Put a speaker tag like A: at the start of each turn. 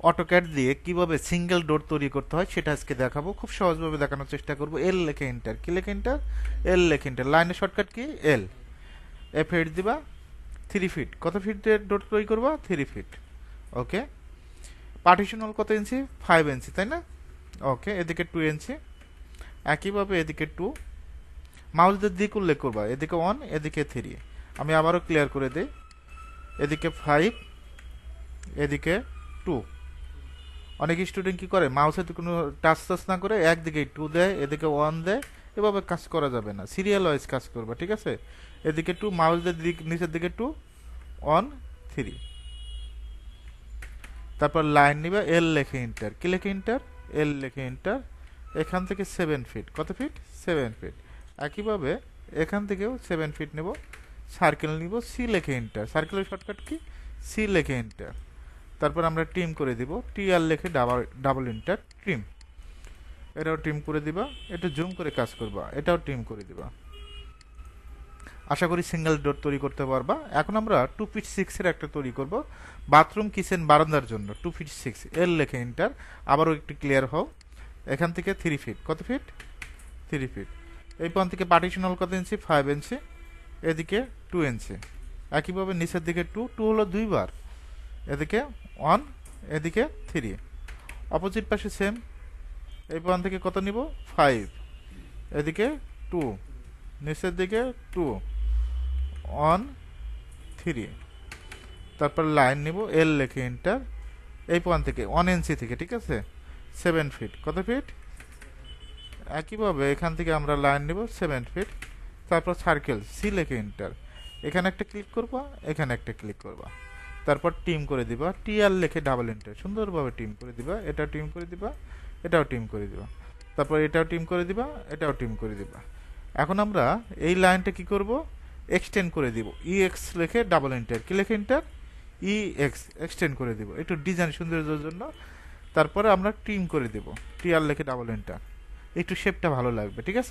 A: AutoCAD দিয়ে কিভাবে single dot তৈরি করতে হয় সেটা আজকে দেখাবো। খুব সহজভাবে দেখানোর চেষ্টা করব। এল লেখে এন্টার, কি লেখে এন্টার, এল লেখে এন্টার। লাইনের শর্টকাট কি এল। এফ হেড দিবা 3 ফিট। কত ফিটের ডট তৈরি করবা? 3 ফিট। ওকে। পার্টিশন হল কত ইঞ্চি? 5 ইঞ্চি, তাই না? ওকে, এদিকে 2 ইঞ্চি। একইভাবে এদিকে 2। মাউসদের দিক উল্লেখ করবা, এদিকে 1, এদিকে 3। আমি আবারও ক্লিয়ার করে দিই। এদিকে 5, এদিকে 2। অনেক স্টুডেন্ট কি করে, মাউসের কোনো টাচ টাচ না করে একদিকে 2 দেয়, এদিকে 1 দেয়। এভাবে কাজ করা যাবে না, সিরিয়াল ওয়াইজ কাজ করবা, ঠিক আছে? এদিকে 2, মাউসদের দিক নিচের দিকে 2, 1, 3। তারপর লাইন নিবা, এল লেখে এন্টার, কি লেখে এন্টার, এল লেখে এন্টার। এখান থেকে 7 ফিট। কত ফিট? 7 ফিট। একইভাবে এখান থেকেও 7 ফিট নেব। সার্কেল নিব, সি লেখে এন্টার। সার্কেলের শর্টকাট কি? সি লেখে এন্টার। তারপর আমরা ট্রিম করে দিব, টি আর লেখে ডাবল এন্টার, ট্রিম। এটাও ট্রিম করে দিবা। একটু জুম করে কাজ করবা, এটাও ট্রিম করে দিবা। আশা করি সিঙ্গেল ডোর তৈরি করতে পারবা। এখন আমরা 2 ফিট 6 এর একটা তৈরি করব বাথরুম, কিচেন, বারান্দার জন্য। 2 ফিট 6, এল লেখে এন্টার। আবারও একটু ক্লিয়ার হও। এখান থেকে 3 ফিট। কত ফিট? 3 ফিট। এই পয়েন্ট থেকে পার্টিশন হল কত ইঞ্চি? 5 ইঞ্চি। এদিকে 2 ইঞ্চি। একইভাবে নিচের দিকে 2, 2 হলো 2 বার। এদিকে 1, এদিকে 3। অপোজিট পাশে সেম। এই পয়েন্ট থেকে কত নিব? 5। এদিকে 2, নিচের দিকে 2, 1, 3। তারপর লাইন নিব, এল লেখে এন্টার। এই পয়েন্ট থেকে 1 ইঞ্চি থেকে, ঠিক আছে, 7 ফিট। কত ফিট? একইভাবে এখান থেকে আমরা লাইন নিব 7 ফিট। তারপর সার্কেল, সি লেখে এন্টার। এখানে একটা ক্লিক করবা, এখানে একটা ক্লিক করবা। তারপর টিম করে দিবা, টি আর লেখে ডাবল এন্টার। সুন্দরভাবে টিম করে দিবা। এটাও টিম করে দিবা, এটাও টিম করে দিবা। তারপর এটাও টিম করে দিবা, এটাও টিম করে দিবা। এখন আমরা এই লাইনটা কি করব? এক্সটেন্ড করে দিব। ই এক্স লেখে ডাবল এন্টার, কি লেখে এন্টার, ই এক্স, এক্সটেন্ড করে দিব একটু ডিজাইন সৌন্দর্যের জন্য। তারপরে আমরা টিম করে দেব, টি আর লেখে ডাবল এন্টার। একটু শেপটা ভালো লাগবে, ঠিক আছে?